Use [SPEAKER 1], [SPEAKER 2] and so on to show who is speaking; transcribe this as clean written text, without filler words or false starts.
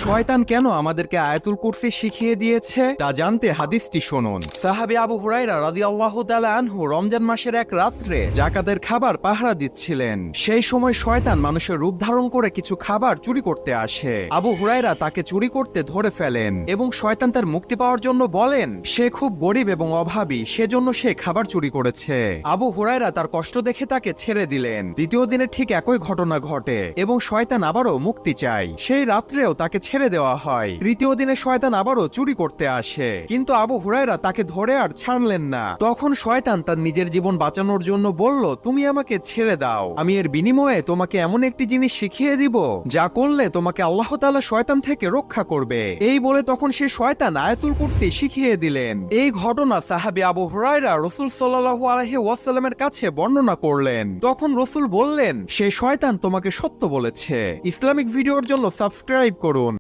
[SPEAKER 1] শয়তান কেন আমাদেরকে আয়াতুল কুরসি শিখিয়ে দিয়েছে তা জানতে হাদিসটি শুনুন। সাহাবী আবু হুরায়রা রাদিয়াল্লাহু তাআলা আনহু রমজান মাসের এক রাত্রে যাকাতের খাবার পাহারা দিচ্ছিলেন। সেই সময় শয়তান মানুষের রূপ ধারণ করে কিছু খাবার চুরি করতে আসে। আবু হুরায়রা তাকে চুরি করতে ধরে ফেলেন এবং শয়তান তার মুক্তি পাওয়ার জন্য বলেন সে খুব গরিব এবং অভাবী, সেজন্য সে খাবার চুরি করেছে। আবু হুরায়রা তার কষ্ট দেখে তাকে ছেড়ে দিলেন। দ্বিতীয় দিনে ঠিক একই ঘটনা ঘটে এবং শয়তান আবারও মুক্তি চায়। সেই রাত্রেও তাকে ছেড়ে দেওয়া হয়। তৃতীয় দিনে শয়তান আবারও চুরি করতে আসে, কিন্তু আবু হুরায়রা তাকে ধরে আর ছাড়লেন না। তখন শয়তান তার নিজের জীবন বাঁচানোর জন্য বলল, তুমি আমাকে ছেড়ে দাও, আমি এর বিনিময়ে তোমাকে এমন একটি জিনিস শিখিয়ে দিব যা করলে তোমাকে আল্লাহ তাআলা শয়তান থেকে রক্ষা করবে। এই বলে তখন সে শয়তান আয়াতুল কুরসি শিখিয়ে দিলেন। এই ঘটনা সাহাবী আবু হুরায়রা রাসূল সাল্লাল্লাহু আলাইহি ওয়াসাল্লামের কাছে বর্ণনা করলেন। তখন রাসূল বললেন, সে শয়তান তোমাকে সত্য বলেছে। ইসলামিক ভিডিওর জন্য সাবস্ক্রাইব করুন।